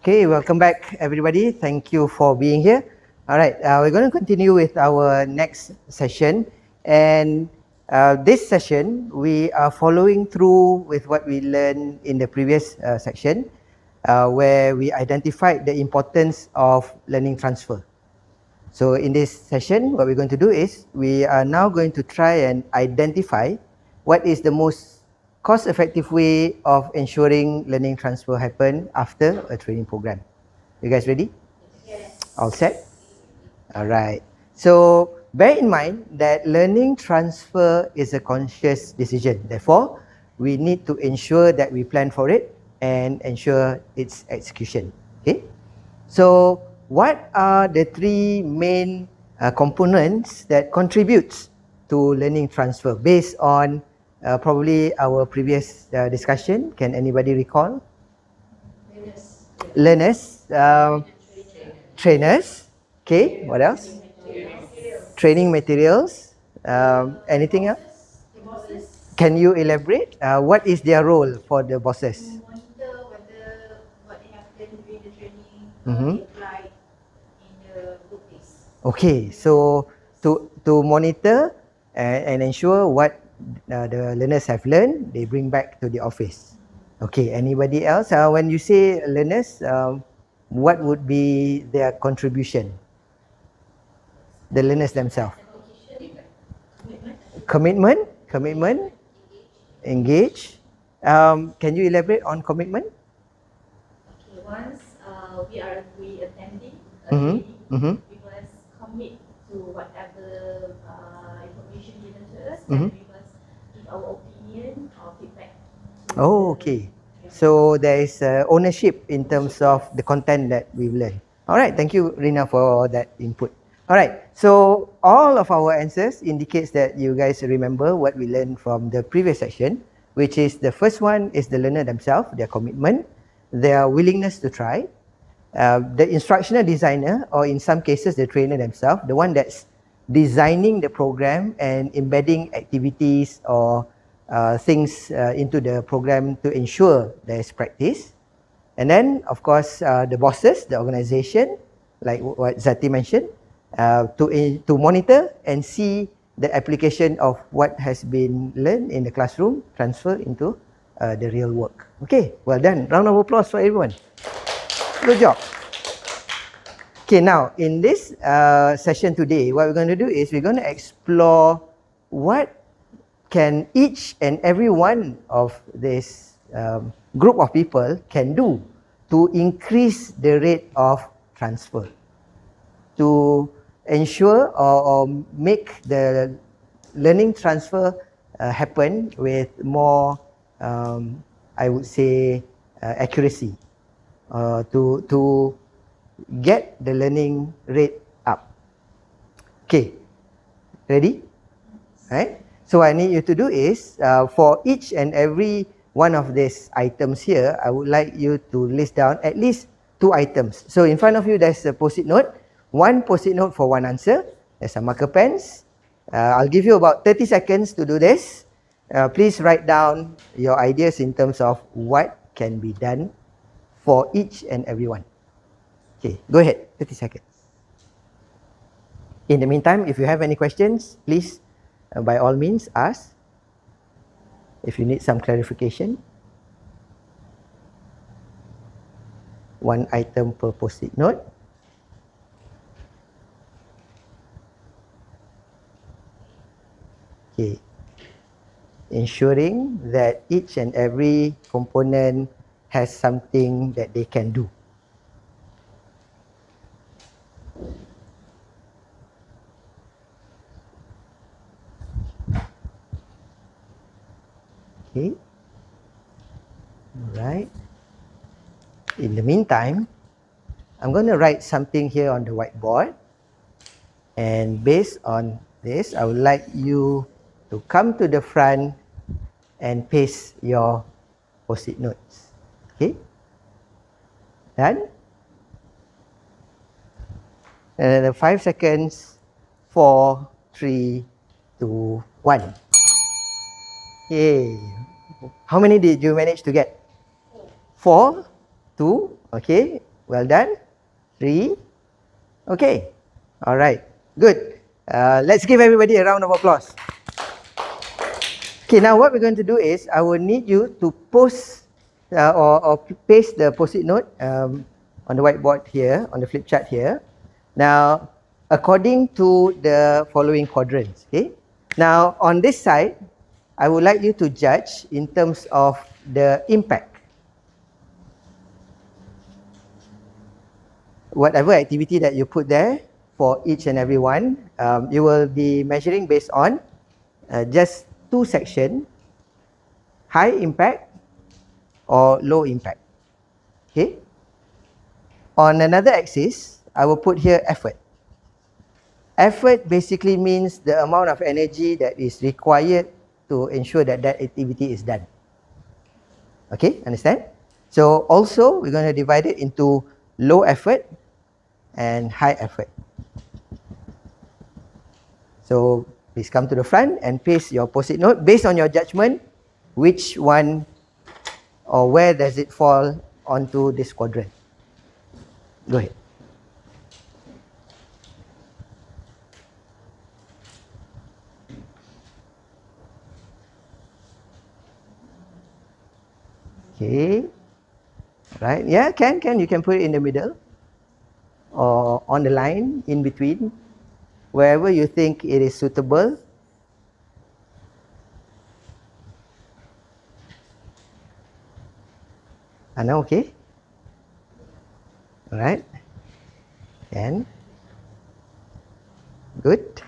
Okay, welcome back everybody. Thank you for being here. All right, we're going to continue with our next session. And this session, we are following through with what we learned in the previous section, where we identified the importance of learning transfer. So in this session, what we're going to do is, we are now going to try and identify what is the most cost-effective way of ensuring learning transfer happen after a training program. You guys ready? Yes. All set? All right. So bear in mind that learning transfer is a conscious decision. Therefore, we need to ensure that we plan for it and ensure its execution. Okay? So what are the three main components that contributes to learning transfer based on probably our previous discussion? Can anybody recall? Learners, trainers. Okay, what else? Training materials. Anything else? Can you elaborate? What is their role for the bosses? Monitor whether what they have done during the training applied in the workplace. Okay, so to monitor and ensure what the learners have learned, they bring back to the office. Okay, anybody else? When you say learners, what would be their contribution? The learners themselves. Commitment, engage. Can you elaborate on commitment? Okay, once we attending a training, we must commit to whatever information given to us, and we must give our opinion or feedback. Oh, okay. So there is ownership in terms of the content that we've learned. All right, thank you, Rina, for that input. All right, so all of our answers indicates that you guys remember what we learned from the previous section, which is the first one is the learner themselves, their commitment, their willingness to try, the instructional designer, or in some cases the trainer themselves, the one that's designing the program and embedding activities or things into the program to ensure there is practice. And then, of course, the bosses, the organization, like what Zati mentioned, to monitor and see the application of what has been learned in the classroom transfer into the real work. Okay, well done. Round of applause for everyone. Good job. Okay, now in this session today, what we're going to do is we're going to explore what can each and every one of this group of people can do to increase the rate of transfer, to ensure or make the learning transfer happen with more, I would say, accuracy, to get the learning rate up. Okay, ready? Right? So what I need you to do is, for each and every one of these items here, I would like you to list down at least 2 items. So in front of you, there's a post-it note. 1 post-it note for 1 answer. There's some marker pens. I'll give you about 30 seconds to do this. Please write down your ideas in terms of what can be done for each and every one. Okay, go ahead, 30 seconds. In the meantime, if you have any questions, please, by all means, ask. If you need some clarification. 1 item per post-it note. Okay. Ensuring that each and every component has something that they can do. Okay. Alright. In the meantime, I'm going to write something here on the whiteboard. And based on this, I would like you to come to the front and paste your post-it notes. Okay? Done? And then 5 seconds. 4, 3, 2, 1. Yay. How many did you manage to get? 4, 2. Okay. Well done. 3. Okay. All right. Good. Let's give everybody a round of applause. Okay, now what we're going to do is I will need you to post or paste the post-it note on the whiteboard here, on the flip chart here. Now, according to the following quadrants. Okay. Now, on this side, I would like you to judge in terms of the impact. Whatever activity that you put there for each and every one, you will be measuring based on just 2 sections, high impact or low impact. Okay. On another axis, I will put here effort. Effort basically means the amount of energy that is required to ensure that that activity is done. Okay, understand? So also, we're going to divide it into low effort and high effort. So please come to the front and paste your post-it note based on your judgment, which one or where does it fall onto this quadrant. Go ahead. Okay. Right. Yeah, can. You can put it in the middle or on the line in between, wherever you think it is suitable. Now okay. All right. And good.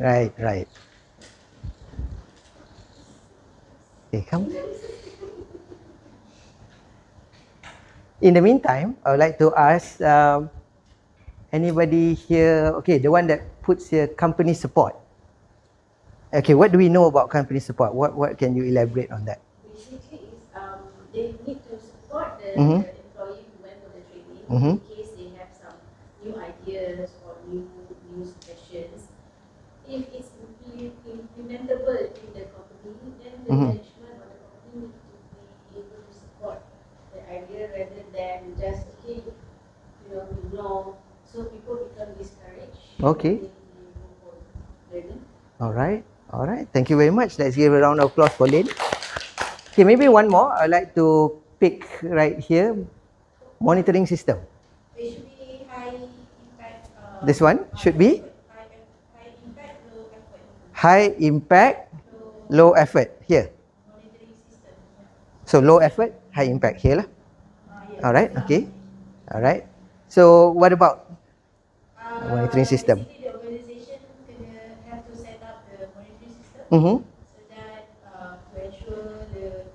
Right. Okay, come. In the meantime, I would like to ask anybody here, okay, the one that puts here company support. Okay, what do we know about company support? What can you elaborate on that? Basically, they need to support the employee who went for the training in case they have some new ideas or new suggestions. If it's implementable in the company, then the management or the company need to be able to support the idea rather than just ignore. So people become discouraged. Okay. All right. Thank you very much. Let's give a round of applause for Lynn. Okay, maybe one more. I'd like to pick right here. Monitoring system. It should be high impact. This one should be High impact, low effort. high impact, low effort here. Monitoring system. So low effort, high impact here lah. Yes. All right. Okay. All right. So what about monitoring system? Basically, the organization have to set up the monitoring system so that to ensure the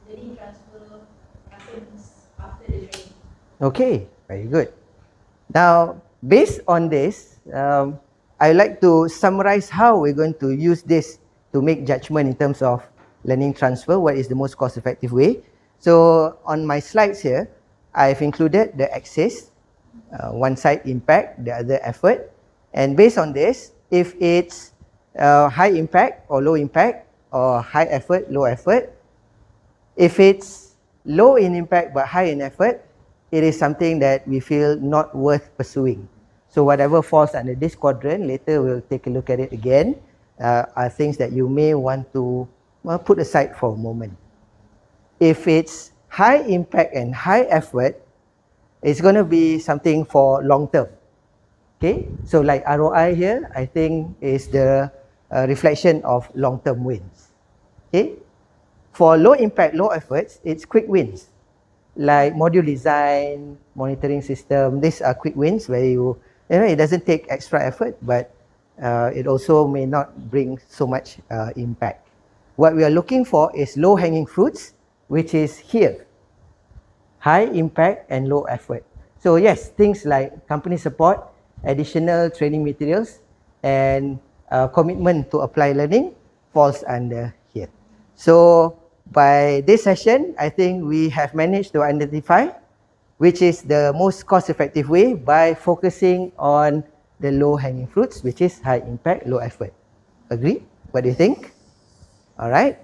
learning transfer happens after the training. Okay, very good. Now, based on this, I'd like to summarize how we're going to use this to make judgment in terms of learning transfer. What is the most cost-effective way? So on my slides here, I've included the axis, one side impact, the other effort. And based on this, if it's high impact or low impact, or high effort, low effort, if it's low in impact but high in effort, it is something that we feel not worth pursuing. So whatever falls under this quadrant, later we'll take a look at it again, are things that you may want to put aside for a moment. If it's high impact and high effort, it's going to be something for long term. Okay, so like ROI here, I think is the reflection of long term wins. Okay, for low impact, low efforts, it's quick wins. Like module design, monitoring system, these are quick wins where it doesn't take extra effort, but it also may not bring so much impact. What we are looking for is low hanging fruits, which is here, high impact and low effort. So yes, things like company support, additional training materials, and commitment to apply learning falls under here. So by this session, I think we have managed to identify which is the most cost-effective way by focusing on the low-hanging fruits, which is high impact, low effort. Agree? What do you think? All right.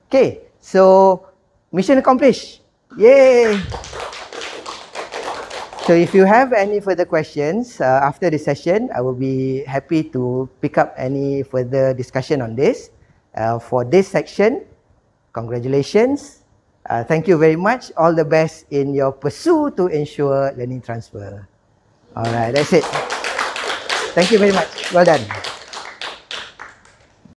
Okay. So mission accomplished. Yay! So if you have any further questions after the session, I will be happy to pick up any further discussion on this. For this section, congratulations. Thank you very much. All the best in your pursuit to ensure learning transfer. All right, that's it. Thank you very much. Well done.